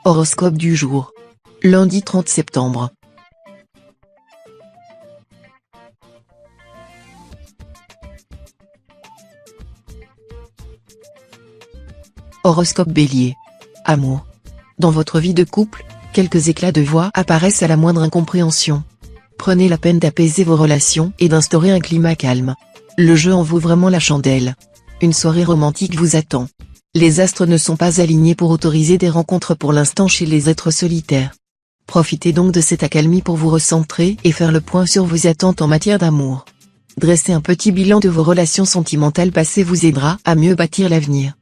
Horoscope du jour. Lundi 30 septembre. Horoscope Bélier. Amour. Dans votre vie de couple, quelques éclats de voix apparaissent à la moindre incompréhension. Prenez la peine d'apaiser vos relations et d'instaurer un climat calme. Le jeu en vaut vraiment la chandelle. Une soirée romantique vous attend. Les astres ne sont pas alignés pour autoriser des rencontres pour l'instant chez les êtres solitaires. Profitez donc de cette accalmie pour vous recentrer et faire le point sur vos attentes en matière d'amour. Dresser un petit bilan de vos relations sentimentales passées vous aidera à mieux bâtir l'avenir.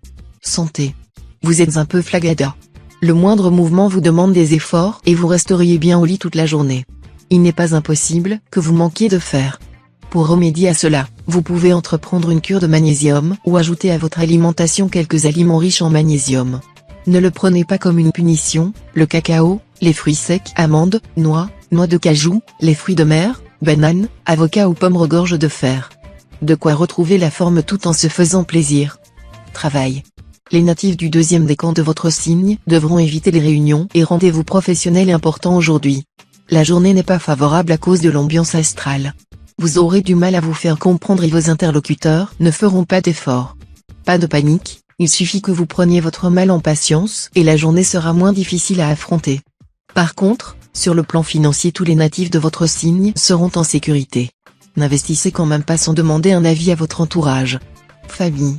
Santé. Vous êtes un peu flagada. Le moindre mouvement vous demande des efforts et vous resteriez bien au lit toute la journée. Il n'est pas impossible que vous manquiez de fer. Pour remédier à cela, vous pouvez entreprendre une cure de magnésium ou ajouter à votre alimentation quelques aliments riches en magnésium. Ne le prenez pas comme une punition, le cacao, les fruits secs, amandes, noix de cajou, les fruits de mer, bananes, avocats ou pommes regorgent de fer. De quoi retrouver la forme tout en se faisant plaisir. Travail. Les natifs du deuxième décan de votre signe devront éviter les réunions et rendez-vous professionnels importants aujourd'hui. La journée n'est pas favorable à cause de l'ambiance astrale. Vous aurez du mal à vous faire comprendre et vos interlocuteurs ne feront pas d'efforts. Pas de panique, il suffit que vous preniez votre mal en patience et la journée sera moins difficile à affronter. Par contre, sur le plan financier tous les natifs de votre signe seront en sécurité. N'investissez quand même pas sans demander un avis à votre entourage. Famille.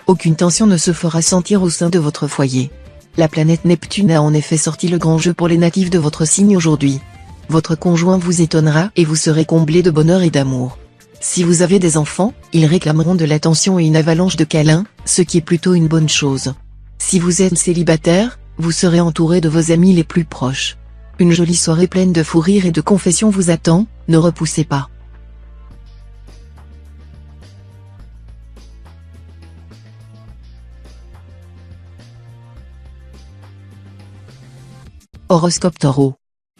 Aucune tension ne se fera sentir au sein de votre foyer. La planète Neptune a en effet sorti le grand jeu pour les natifs de votre signe aujourd'hui. Votre conjoint vous étonnera et vous serez comblé de bonheur et d'amour. Si vous avez des enfants, ils réclameront de l'attention et une avalanche de câlins, ce qui est plutôt une bonne chose. Si vous êtes célibataire, vous serez entouré de vos amis les plus proches. Une jolie soirée pleine de fou rires et de confessions vous attend, ne repoussez pas. Horoscope Taureau.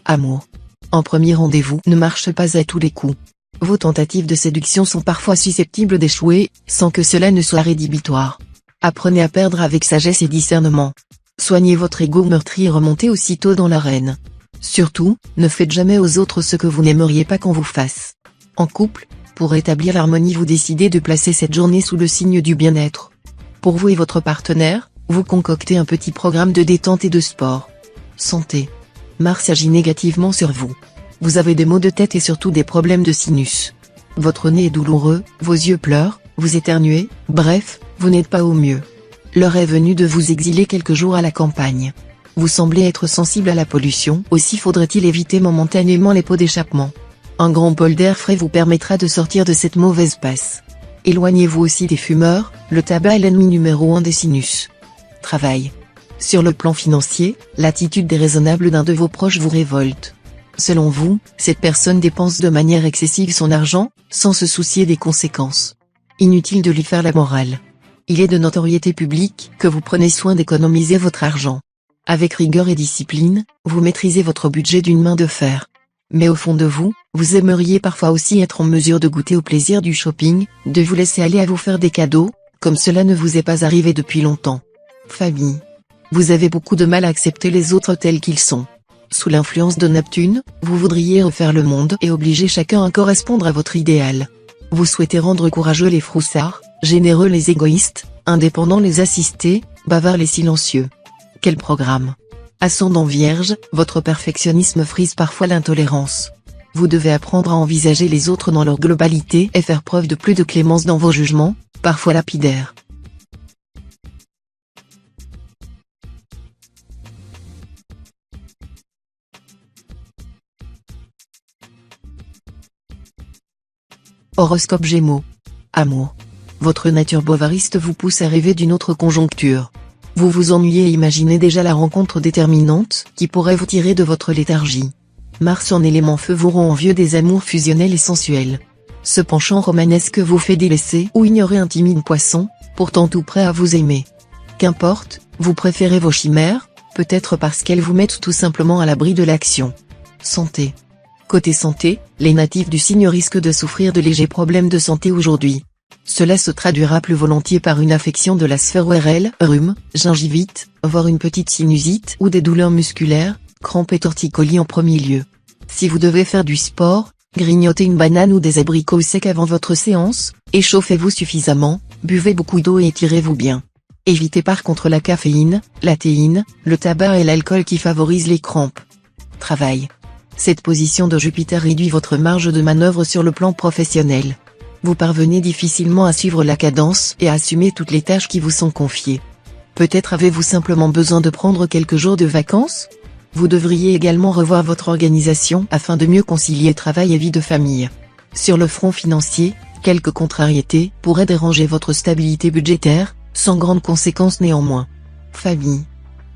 Amour. En premier rendez-vous ne marche pas à tous les coups. Vos tentatives de séduction sont parfois susceptibles d'échouer, sans que cela ne soit rédhibitoire. Apprenez à perdre avec sagesse et discernement. Soignez votre ego meurtri et remontez aussitôt dans l'arène. Surtout, ne faites jamais aux autres ce que vous n'aimeriez pas qu'on vous fasse. En couple, pour rétablir l'harmonie vous décidez de placer cette journée sous le signe du bien-être. Pour vous et votre partenaire, vous concoctez un petit programme de détente et de sport. Santé. Mars agit négativement sur vous. Vous avez des maux de tête et surtout des problèmes de sinus. Votre nez est douloureux, vos yeux pleurent, vous éternuez, bref, vous n'êtes pas au mieux. L'heure est venue de vous exiler quelques jours à la campagne. Vous semblez être sensible à la pollution, aussi faudrait-il éviter momentanément les pots d'échappement. Un grand bol d'air frais vous permettra de sortir de cette mauvaise passe. Éloignez-vous aussi des fumeurs, le tabac est l'ennemi numéro 1 des sinus. Travail. Sur le plan financier, l'attitude déraisonnable d'un de vos proches vous révolte. Selon vous, cette personne dépense de manière excessive son argent, sans se soucier des conséquences. Inutile de lui faire la morale. Il est de notoriété publique que vous prenez soin d'économiser votre argent. Avec rigueur et discipline, vous maîtrisez votre budget d'une main de fer. Mais au fond de vous, vous aimeriez parfois aussi être en mesure de goûter au plaisir du shopping, de vous laisser aller à vous faire des cadeaux, comme cela ne vous est pas arrivé depuis longtemps. Famille. Vous avez beaucoup de mal à accepter les autres tels qu'ils sont. Sous l'influence de Neptune, vous voudriez refaire le monde et obliger chacun à correspondre à votre idéal. Vous souhaitez rendre courageux les froussards, généreux les égoïstes, indépendants les assistés, bavards les silencieux. Quel programme! Ascendant Vierge, votre perfectionnisme frise parfois l'intolérance. Vous devez apprendre à envisager les autres dans leur globalité et faire preuve de plus de clémence dans vos jugements, parfois lapidaires. Horoscope Gémeaux. Amour. Votre nature bovariste vous pousse à rêver d'une autre conjoncture. Vous vous ennuyez et imaginez déjà la rencontre déterminante qui pourrait vous tirer de votre léthargie. Mars en élément feu vous rend envieux des amours fusionnels et sensuels. Ce penchant romanesque vous fait délaisser ou ignorer un timide poisson, pourtant tout prêt à vous aimer. Qu'importe, vous préférez vos chimères, peut-être parce qu'elles vous mettent tout simplement à l'abri de l'action. Santé. Côté santé, les natifs du signe risquent de souffrir de légers problèmes de santé aujourd'hui. Cela se traduira plus volontiers par une affection de la sphère ORL, rhume, gingivite, voire une petite sinusite ou des douleurs musculaires, crampes et torticolis en premier lieu. Si vous devez faire du sport, grignotez une banane ou des abricots secs avant votre séance, échauffez-vous suffisamment, buvez beaucoup d'eau et étirez-vous bien. Évitez par contre la caféine, la théine, le tabac et l'alcool qui favorisent les crampes. Travail. Cette position de Jupiter réduit votre marge de manœuvre sur le plan professionnel. Vous parvenez difficilement à suivre la cadence et à assumer toutes les tâches qui vous sont confiées. Peut-être avez-vous simplement besoin de prendre quelques jours de vacances ? Vous devriez également revoir votre organisation afin de mieux concilier travail et vie de famille. Sur le front financier, quelques contrariétés pourraient déranger votre stabilité budgétaire, sans grandes conséquences néanmoins. Famille.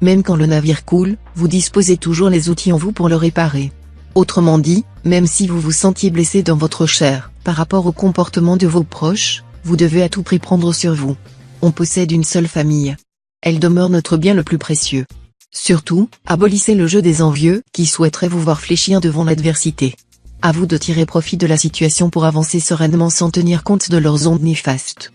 Même quand le navire coule, vous disposez toujours les outils en vous pour le réparer. Autrement dit, même si vous vous sentiez blessé dans votre chair, par rapport au comportement de vos proches, vous devez à tout prix prendre sur vous. On possède une seule famille. Elle demeure notre bien le plus précieux. Surtout, abolissez le jeu des envieux qui souhaiteraient vous voir fléchir devant l'adversité. À vous de tirer profit de la situation pour avancer sereinement sans tenir compte de leurs ondes néfastes.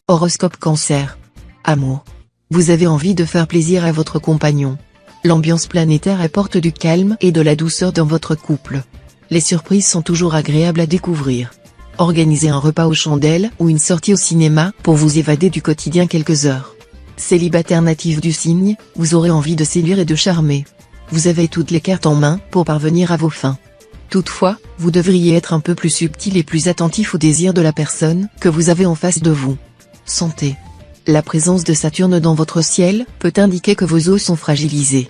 Horoscope Cancer. Amour. Vous avez envie de faire plaisir à votre compagnon. L'ambiance planétaire apporte du calme et de la douceur dans votre couple. Les surprises sont toujours agréables à découvrir. Organisez un repas aux chandelles ou une sortie au cinéma pour vous évader du quotidien quelques heures. Célibataire natif du signe, vous aurez envie de séduire et de charmer. Vous avez toutes les cartes en main pour parvenir à vos fins. Toutefois, vous devriez être un peu plus subtil et plus attentif aux désirs de la personne que vous avez en face de vous. Santé. La présence de Saturne dans votre ciel peut indiquer que vos os sont fragilisés.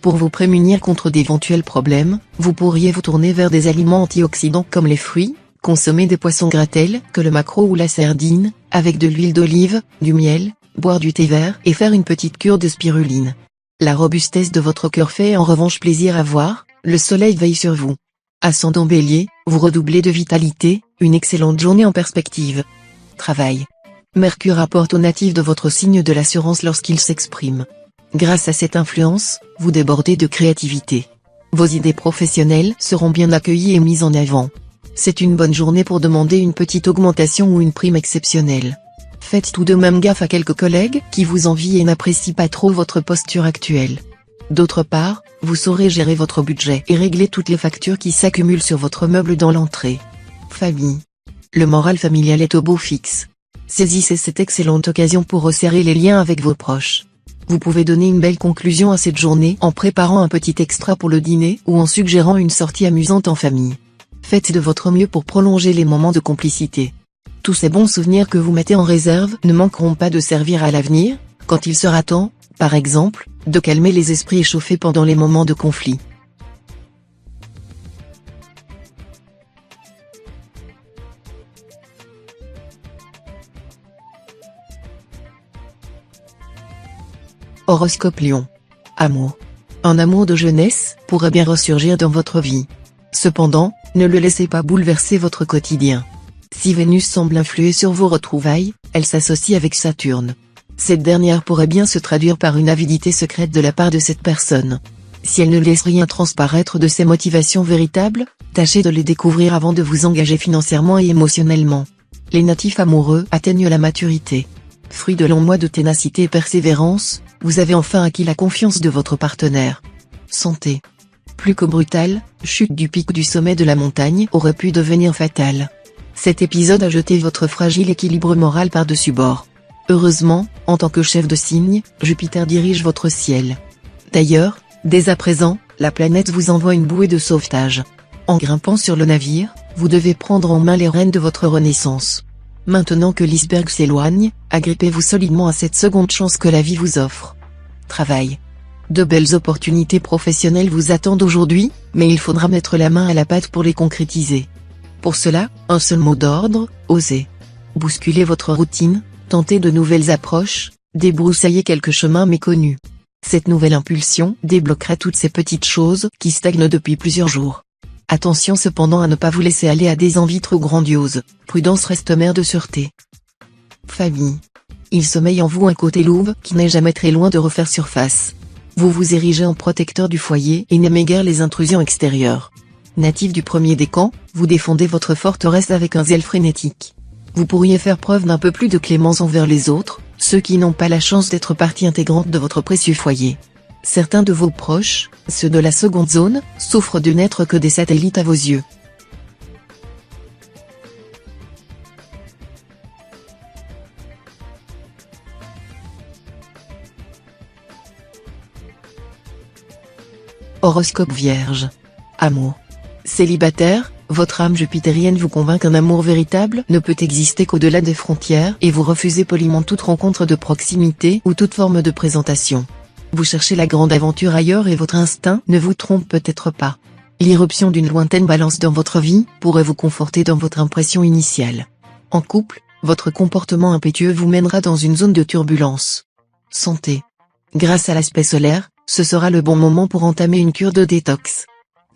Pour vous prémunir contre d'éventuels problèmes, vous pourriez vous tourner vers des aliments antioxydants comme les fruits, consommer des poissons gras tels que le maquereau ou la sardine, avec de l'huile d'olive, du miel, boire du thé vert et faire une petite cure de spiruline. La robustesse de votre cœur fait en revanche plaisir à voir, le soleil veille sur vous. Ascendant Bélier, vous redoublez de vitalité, une excellente journée en perspective. Travail. Mercure apporte aux natifs de votre signe de l'assurance lorsqu'il s'exprime. Grâce à cette influence, vous débordez de créativité. Vos idées professionnelles seront bien accueillies et mises en avant. C'est une bonne journée pour demander une petite augmentation ou une prime exceptionnelle. Faites tout de même gaffe à quelques collègues qui vous envient et n'apprécient pas trop votre posture actuelle. D'autre part, vous saurez gérer votre budget et régler toutes les factures qui s'accumulent sur votre meuble dans l'entrée. Famille. Le moral familial est au beau fixe. Saisissez cette excellente occasion pour resserrer les liens avec vos proches. Vous pouvez donner une belle conclusion à cette journée en préparant un petit extra pour le dîner ou en suggérant une sortie amusante en famille. Faites de votre mieux pour prolonger les moments de complicité. Tous ces bons souvenirs que vous mettez en réserve ne manqueront pas de servir à l'avenir, quand il sera temps, par exemple, de calmer les esprits échauffés pendant les moments de conflit. Horoscope Lion. Amour. Un amour de jeunesse pourrait bien ressurgir dans votre vie. Cependant, ne le laissez pas bouleverser votre quotidien. Si Vénus semble influer sur vos retrouvailles, elle s'associe avec Saturne. Cette dernière pourrait bien se traduire par une avidité secrète de la part de cette personne. Si elle ne laisse rien transparaître de ses motivations véritables, tâchez de les découvrir avant de vous engager financièrement et émotionnellement. Les natifs amoureux atteignent la maturité. Fruit de longs mois de ténacité et persévérance, vous avez enfin acquis la confiance de votre partenaire. Santé. Plus que brutale, chute du pic du sommet de la montagne aurait pu devenir fatale. Cet épisode a jeté votre fragile équilibre moral par-dessus bord. Heureusement, en tant que chef de signe, Jupiter dirige votre ciel. D'ailleurs, dès à présent, la planète vous envoie une bouée de sauvetage. En grimpant sur le navire, vous devez prendre en main les rênes de votre renaissance. Maintenant que l'iceberg s'éloigne, agrippez-vous solidement à cette seconde chance que la vie vous offre. Travail. De belles opportunités professionnelles vous attendent aujourd'hui, mais il faudra mettre la main à la pâte pour les concrétiser. Pour cela, un seul mot d'ordre, osez. Bousculez votre routine, tentez de nouvelles approches, débroussaillez quelques chemins méconnus. Cette nouvelle impulsion débloquera toutes ces petites choses qui stagnent depuis plusieurs jours. Attention cependant à ne pas vous laisser aller à des envies trop grandioses, prudence reste mère de sûreté. Famille. Il sommeille en vous un côté louve qui n'est jamais très loin de refaire surface. Vous vous érigez en protecteur du foyer et n'aimez guère les intrusions extérieures. Natif du premier décan, vous défendez votre forteresse avec un zèle frénétique. Vous pourriez faire preuve d'un peu plus de clémence envers les autres, ceux qui n'ont pas la chance d'être partie intégrante de votre précieux foyer. Certains de vos proches, ceux de la seconde zone, souffrent de n'être que des satellites à vos yeux. Horoscope Vierge. Amour. Célibataire, votre âme jupitérienne vous convainc qu'un amour véritable ne peut exister qu'au-delà des frontières et vous refusez poliment toute rencontre de proximité ou toute forme de présentation. Vous cherchez la grande aventure ailleurs et votre instinct ne vous trompe peut-être pas. L'irruption d'une lointaine balance dans votre vie pourrait vous conforter dans votre impression initiale. En couple, votre comportement impétueux vous mènera dans une zone de turbulence. Santé. Grâce à l'aspect solaire, ce sera le bon moment pour entamer une cure de détox.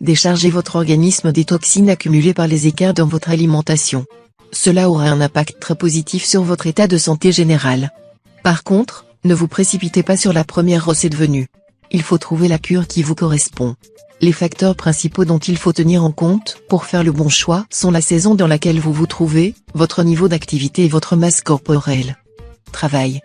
Déchargez votre organisme des toxines accumulées par les écarts dans votre alimentation. Cela aura un impact très positif sur votre état de santé général. Par contre, ne vous précipitez pas sur la première recette venue. Il faut trouver la cure qui vous correspond. Les facteurs principaux dont il faut tenir en compte pour faire le bon choix sont la saison dans laquelle vous vous trouvez, votre niveau d'activité et votre masse corporelle. Travail.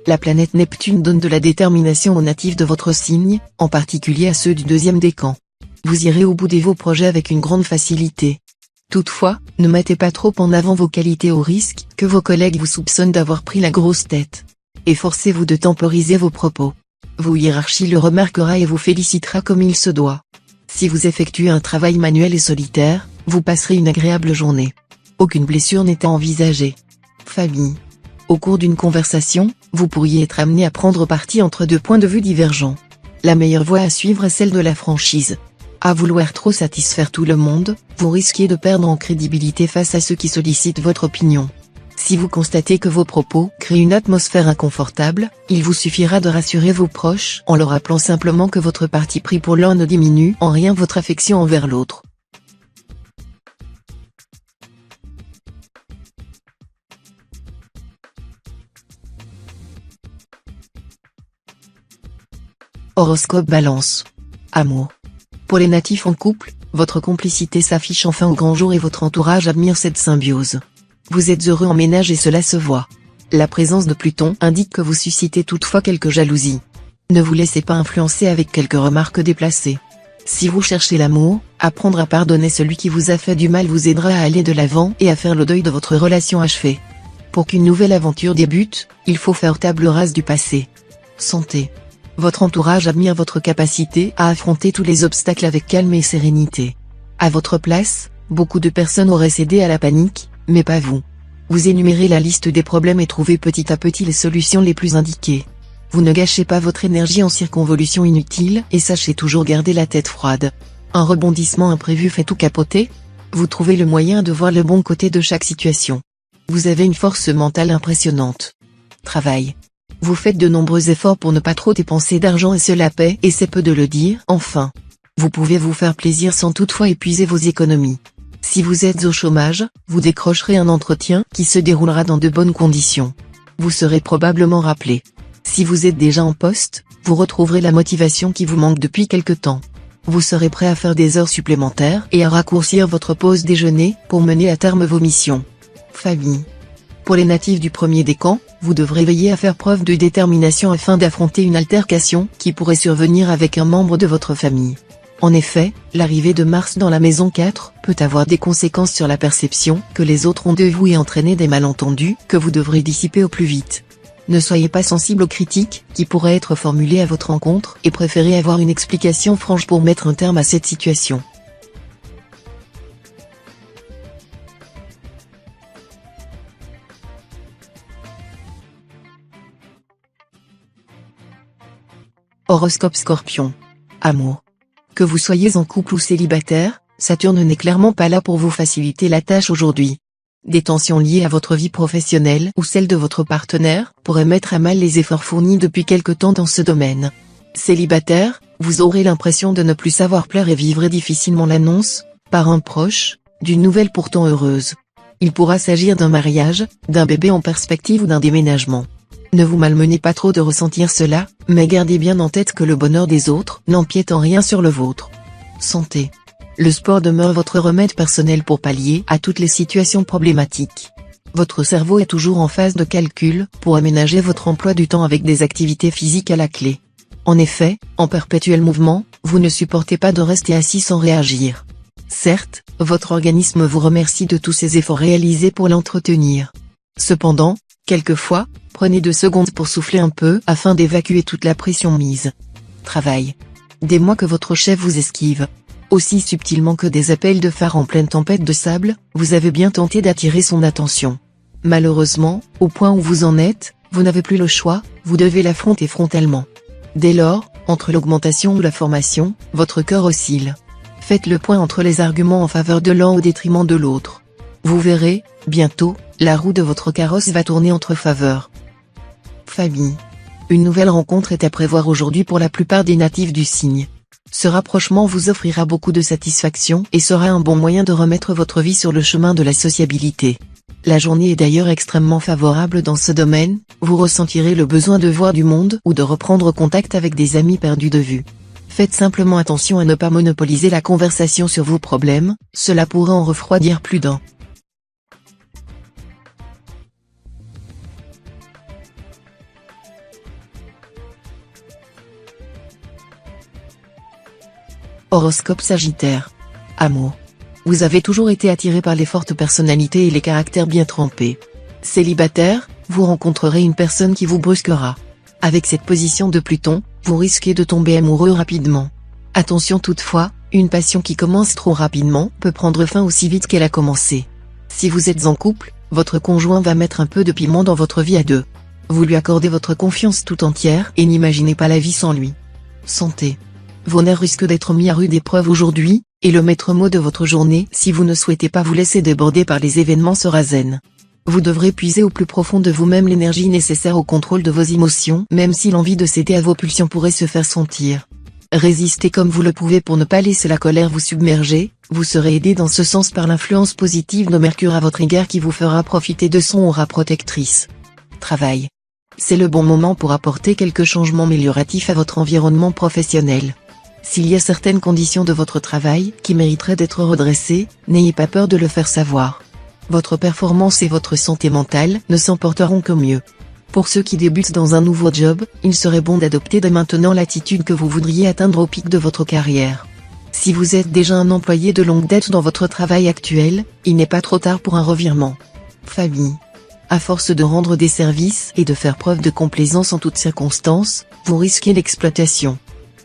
La planète Neptune donne de la détermination aux natifs de votre signe, en particulier à ceux du deuxième décan. Vous irez au bout de vos projets avec une grande facilité. Toutefois, ne mettez pas trop en avant vos qualités au risque que vos collègues vous soupçonnent d'avoir pris la grosse tête. Efforcez-vous de temporiser vos propos. Vos hiérarchies le remarquera et vous félicitera comme il se doit. Si vous effectuez un travail manuel et solitaire, vous passerez une agréable journée. Aucune blessure n'est à envisager. Famille. Au cours d'une conversation, vous pourriez être amené à prendre parti entre deux points de vue divergents. La meilleure voie à suivre est celle de la franchise. À vouloir trop satisfaire tout le monde, vous risquez de perdre en crédibilité face à ceux qui sollicitent votre opinion. Si vous constatez que vos propos créent une atmosphère inconfortable, il vous suffira de rassurer vos proches en leur rappelant simplement que votre parti pris pour l'un ne diminue en rien votre affection envers l'autre. Horoscope Balance. Amour. Pour les natifs en couple, votre complicité s'affiche enfin au grand jour et votre entourage admire cette symbiose. Vous êtes heureux en ménage et cela se voit. La présence de Pluton indique que vous suscitez toutefois quelques jalousies. Ne vous laissez pas influencer avec quelques remarques déplacées. Si vous cherchez l'amour, apprendre à pardonner celui qui vous a fait du mal vous aidera à aller de l'avant et à faire le deuil de votre relation achevée. Pour qu'une nouvelle aventure débute, il faut faire table rase du passé. Santé. Votre entourage admire votre capacité à affronter tous les obstacles avec calme et sérénité. À votre place, beaucoup de personnes auraient cédé à la panique, mais pas vous. Vous énumérez la liste des problèmes et trouvez petit à petit les solutions les plus indiquées. Vous ne gâchez pas votre énergie en circonvolutions inutiles et sachez toujours garder la tête froide. Un rebondissement imprévu fait tout capoter. Vous trouvez le moyen de voir le bon côté de chaque situation. Vous avez une force mentale impressionnante. Travail. Vous faites de nombreux efforts pour ne pas trop dépenser d'argent et cela paie et c'est peu de le dire. Enfin, vous pouvez vous faire plaisir sans toutefois épuiser vos économies. Si vous êtes au chômage, vous décrocherez un entretien qui se déroulera dans de bonnes conditions. Vous serez probablement rappelé. Si vous êtes déjà en poste, vous retrouverez la motivation qui vous manque depuis quelque temps. Vous serez prêt à faire des heures supplémentaires et à raccourcir votre pause déjeuner pour mener à terme vos missions. Famille. Pour les natifs du premier décan, vous devrez veiller à faire preuve de détermination afin d'affronter une altercation qui pourrait survenir avec un membre de votre famille. En effet, l'arrivée de Mars dans la maison 4 peut avoir des conséquences sur la perception que les autres ont de vous et entraîner des malentendus que vous devrez dissiper au plus vite. Ne soyez pas sensible aux critiques qui pourraient être formulées à votre encontre et préférez avoir une explication franche pour mettre un terme à cette situation. Horoscope Scorpion. Amour. Que vous soyez en couple ou célibataire, Saturne n'est clairement pas là pour vous faciliter la tâche aujourd'hui. Des tensions liées à votre vie professionnelle ou celle de votre partenaire pourraient mettre à mal les efforts fournis depuis quelque temps dans ce domaine. Célibataire, vous aurez l'impression de ne plus savoir plaire et vivrez difficilement l'annonce, par un proche, d'une nouvelle pourtant heureuse. Il pourra s'agir d'un mariage, d'un bébé en perspective ou d'un déménagement. Ne vous malmenez pas trop de ressentir cela, mais gardez bien en tête que le bonheur des autres n'empiète en rien sur le vôtre. Santé. Le sport demeure votre remède personnel pour pallier à toutes les situations problématiques. Votre cerveau est toujours en phase de calcul pour aménager votre emploi du temps avec des activités physiques à la clé. En effet, en perpétuel mouvement, vous ne supportez pas de rester assis sans réagir. Certes, votre organisme vous remercie de tous ces efforts réalisés pour l'entretenir. Cependant, quelquefois, prenez 2 secondes pour souffler un peu afin d'évacuer toute la pression mise. Travail. Des mois que votre chef vous esquive. Aussi subtilement que des appels de phare en pleine tempête de sable, vous avez bien tenté d'attirer son attention. Malheureusement, au point où vous en êtes, vous n'avez plus le choix, vous devez l'affronter frontalement. Dès lors, entre l'augmentation ou la formation, votre cœur oscille. Faites le point entre les arguments en faveur de l'un au détriment de l'autre. Vous verrez, bientôt, la roue de votre carrosse va tourner entre faveurs. Famille. Une nouvelle rencontre est à prévoir aujourd'hui pour la plupart des natifs du signe. Ce rapprochement vous offrira beaucoup de satisfaction et sera un bon moyen de remettre votre vie sur le chemin de la sociabilité. La journée est d'ailleurs extrêmement favorable dans ce domaine, vous ressentirez le besoin de voir du monde ou de reprendre contact avec des amis perdus de vue. Faites simplement attention à ne pas monopoliser la conversation sur vos problèmes, cela pourrait en refroidir plus d'un. Horoscope Sagittaire. Amour. Vous avez toujours été attiré par les fortes personnalités et les caractères bien trempés. Célibataire, vous rencontrerez une personne qui vous brusquera. Avec cette position de Pluton, vous risquez de tomber amoureux rapidement. Attention toutefois, une passion qui commence trop rapidement peut prendre fin aussi vite qu'elle a commencé. Si vous êtes en couple, votre conjoint va mettre un peu de piment dans votre vie à deux. Vous lui accordez votre confiance tout entière et n'imaginez pas la vie sans lui. Santé. Vos nerfs risquent d'être mis à rude épreuve aujourd'hui, et le maître mot de votre journée, si vous ne souhaitez pas vous laisser déborder par les événements, sera zen. Vous devrez puiser au plus profond de vous-même l'énergie nécessaire au contrôle de vos émotions, même si l'envie de céder à vos pulsions pourrait se faire sentir. Résistez comme vous le pouvez pour ne pas laisser la colère vous submerger, vous serez aidé dans ce sens par l'influence positive de Mercure à votre égard qui vous fera profiter de son aura protectrice. Travail. C'est le bon moment pour apporter quelques changements amélioratifs à votre environnement professionnel. S'il y a certaines conditions de votre travail qui mériteraient d'être redressées, n'ayez pas peur de le faire savoir. Votre performance et votre santé mentale ne s'emporteront que mieux. Pour ceux qui débutent dans un nouveau job, il serait bon d'adopter dès maintenant l'attitude que vous voudriez atteindre au pic de votre carrière. Si vous êtes déjà un employé de longue date dans votre travail actuel, il n'est pas trop tard pour un revirement. Famille. À force de rendre des services et de faire preuve de complaisance en toutes circonstances, vous risquez l'exploitation.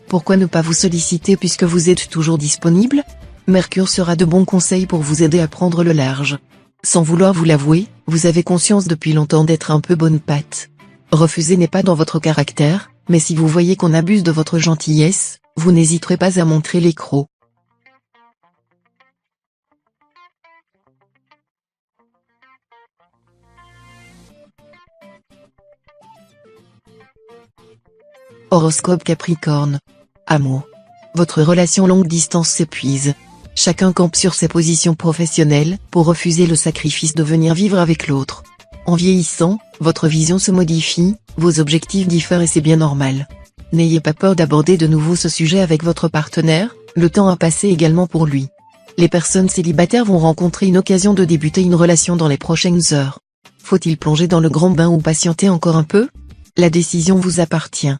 Pourquoi ne pas vous solliciter puisque vous êtes toujours disponible? Mercure sera de bons conseils pour vous aider à prendre le large. Sans vouloir vous l'avouer, vous avez conscience depuis longtemps d'être un peu bonne patte. Refuser n'est pas dans votre caractère, mais si vous voyez qu'on abuse de votre gentillesse, vous n'hésiterez pas à montrer les crocs. Horoscope Capricorne. Amour. Votre relation longue distance s'épuise. Chacun campe sur ses positions professionnelles pour refuser le sacrifice de venir vivre avec l'autre. En vieillissant, votre vision se modifie, vos objectifs diffèrent et c'est bien normal. N'ayez pas peur d'aborder de nouveau ce sujet avec votre partenaire, le temps a passé également pour lui. Les personnes célibataires vont rencontrer une occasion de débuter une relation dans les prochaines heures. Faut-il plonger dans le grand bain ou patienter encore un peu? La décision vous appartient.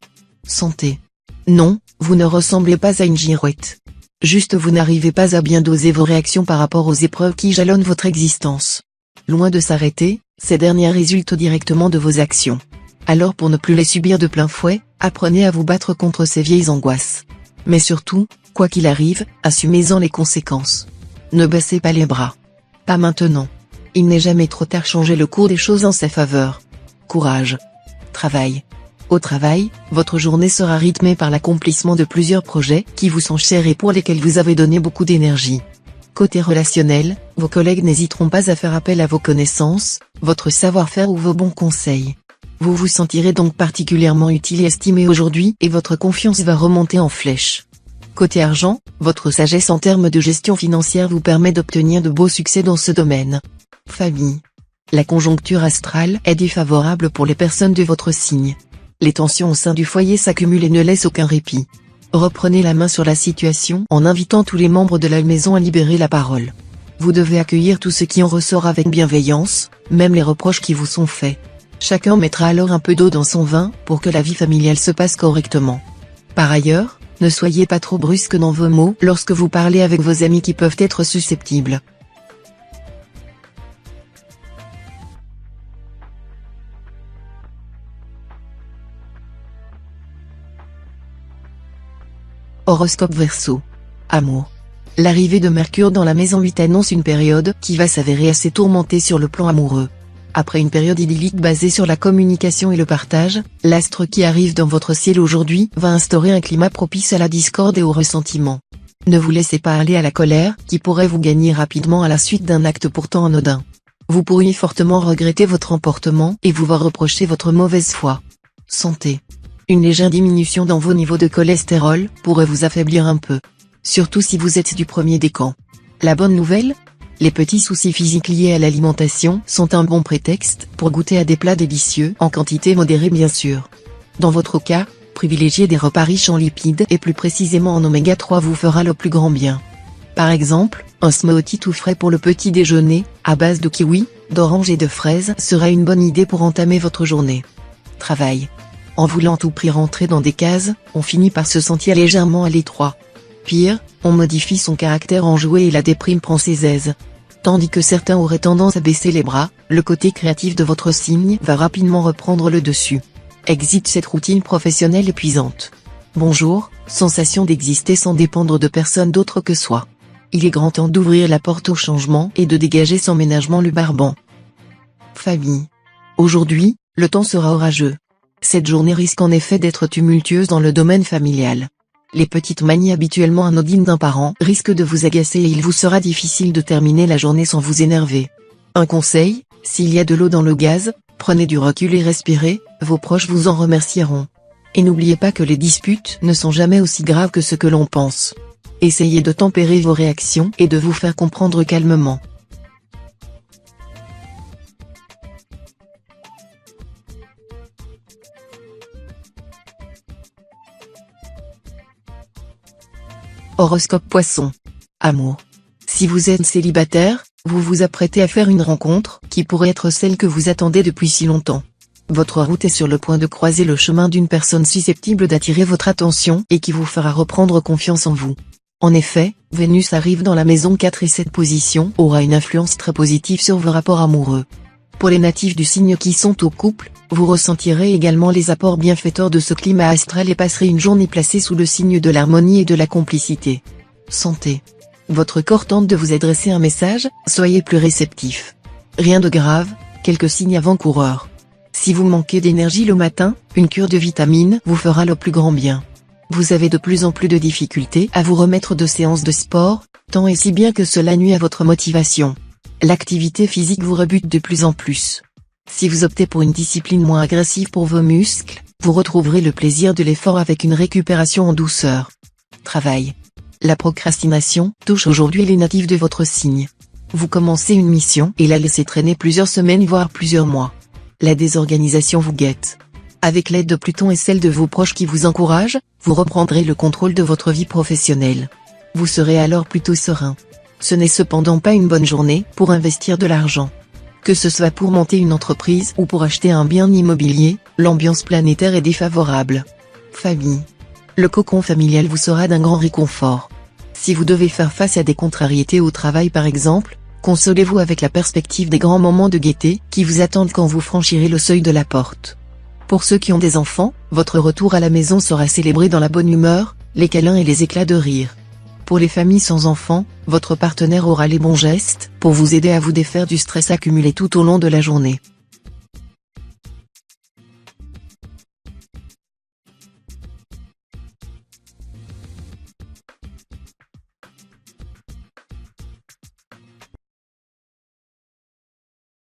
Santé. Non, vous ne ressemblez pas à une girouette. Juste vous n'arrivez pas à bien doser vos réactions par rapport aux épreuves qui jalonnent votre existence. Loin de s'arrêter, ces dernières résultent directement de vos actions. Alors pour ne plus les subir de plein fouet, apprenez à vous battre contre ces vieilles angoisses. Mais surtout, quoi qu'il arrive, assumez-en les conséquences. Ne baissez pas les bras. Pas maintenant. Il n'est jamais trop tard, changer le cours des choses en sa faveur. Courage. Travail. Au travail, votre journée sera rythmée par l'accomplissement de plusieurs projets qui vous sont chers et pour lesquels vous avez donné beaucoup d'énergie. Côté relationnel, vos collègues n'hésiteront pas à faire appel à vos connaissances, votre savoir-faire ou vos bons conseils. Vous vous sentirez donc particulièrement utile et estimé aujourd'hui et votre confiance va remonter en flèche. Côté argent, votre sagesse en termes de gestion financière vous permet d'obtenir de beaux succès dans ce domaine. Famille. La conjoncture astrale est défavorable pour les personnes de votre signe. Les tensions au sein du foyer s'accumulent et ne laissent aucun répit. Reprenez la main sur la situation en invitant tous les membres de la maison à libérer la parole. Vous devez accueillir tout ce qui en ressort avec bienveillance, même les reproches qui vous sont faits. Chacun mettra alors un peu d'eau dans son vin pour que la vie familiale se passe correctement. Par ailleurs, ne soyez pas trop brusque dans vos mots lorsque vous parlez avec vos amis qui peuvent être susceptibles. Horoscope Verseau. Amour. L'arrivée de Mercure dans la maison 8 annonce une période qui va s'avérer assez tourmentée sur le plan amoureux. Après une période idyllique basée sur la communication et le partage, l'astre qui arrive dans votre ciel aujourd'hui va instaurer un climat propice à la discorde et au ressentiment. Ne vous laissez pas aller à la colère, qui pourrait vous gagner rapidement à la suite d'un acte pourtant anodin. Vous pourriez fortement regretter votre emportement et vous voir reprocher votre mauvaise foi. Santé. Une légère diminution dans vos niveaux de cholestérol pourrait vous affaiblir un peu. Surtout si vous êtes du premier décan. La bonne nouvelle ? Les petits soucis physiques liés à l'alimentation sont un bon prétexte pour goûter à des plats délicieux en quantité modérée bien sûr. Dans votre cas, privilégier des repas riches en lipides et plus précisément en oméga 3 vous fera le plus grand bien. Par exemple, un smoothie tout frais pour le petit déjeuner, à base de kiwi, d'orange et de fraises sera une bonne idée pour entamer votre journée. Travail. En voulant tout prix rentrer dans des cases, on finit par se sentir légèrement à l'étroit. Pire, on modifie son caractère enjoué et la déprime prend ses aises. Tandis que certains auraient tendance à baisser les bras, le côté créatif de votre signe va rapidement reprendre le dessus. Exit cette routine professionnelle épuisante. Bonjour, sensation d'exister sans dépendre de personne d'autre que soi. Il est grand temps d'ouvrir la porte au changement et de dégager sans ménagement le barbant. Famille. Aujourd'hui, le temps sera orageux. Cette journée risque en effet d'être tumultueuse dans le domaine familial. Les petites manies habituellement anodines d'un parent risquent de vous agacer et il vous sera difficile de terminer la journée sans vous énerver. Un conseil, s'il y a de l'eau dans le gaz, prenez du recul et respirez, vos proches vous en remercieront. Et n'oubliez pas que les disputes ne sont jamais aussi graves que ce que l'on pense. Essayez de tempérer vos réactions et de vous faire comprendre calmement. Horoscope Poisson. Amour. Si vous êtes célibataire, vous vous apprêtez à faire une rencontre qui pourrait être celle que vous attendez depuis si longtemps. Votre route est sur le point de croiser le chemin d'une personne susceptible d'attirer votre attention et qui vous fera reprendre confiance en vous. En effet, Vénus arrive dans la maison 4 et cette position aura une influence très positive sur vos rapports amoureux. Pour les natifs du signe qui sont au couple, vous ressentirez également les apports bienfaiteurs de ce climat astral et passerez une journée placée sous le signe de l'harmonie et de la complicité. Santé. Votre corps tente de vous adresser un message, soyez plus réceptif. Rien de grave, quelques signes avant-coureurs. Si vous manquez d'énergie le matin, une cure de vitamines vous fera le plus grand bien. Vous avez de plus en plus de difficultés à vous remettre de séances de sport, tant et si bien que cela nuit à votre motivation. L'activité physique vous rebute de plus en plus. Si vous optez pour une discipline moins agressive pour vos muscles, vous retrouverez le plaisir de l'effort avec une récupération en douceur. Travail. La procrastination touche aujourd'hui les natifs de votre signe. Vous commencez une mission et la laissez traîner plusieurs semaines voire plusieurs mois. La désorganisation vous guette. Avec l'aide de Pluton et celle de vos proches qui vous encouragent, vous reprendrez le contrôle de votre vie professionnelle. Vous serez alors plutôt serein. Ce n'est cependant pas une bonne journée pour investir de l'argent. Que ce soit pour monter une entreprise ou pour acheter un bien immobilier, l'ambiance planétaire est défavorable. Famille. Le cocon familial vous sera d'un grand réconfort. Si vous devez faire face à des contrariétés au travail par exemple, consolez-vous avec la perspective des grands moments de gaieté qui vous attendent quand vous franchirez le seuil de la porte. Pour ceux qui ont des enfants, votre retour à la maison sera célébré dans la bonne humeur, les câlins et les éclats de rire. Pour les familles sans enfants, votre partenaire aura les bons gestes pour vous aider à vous défaire du stress accumulé tout au long de la journée.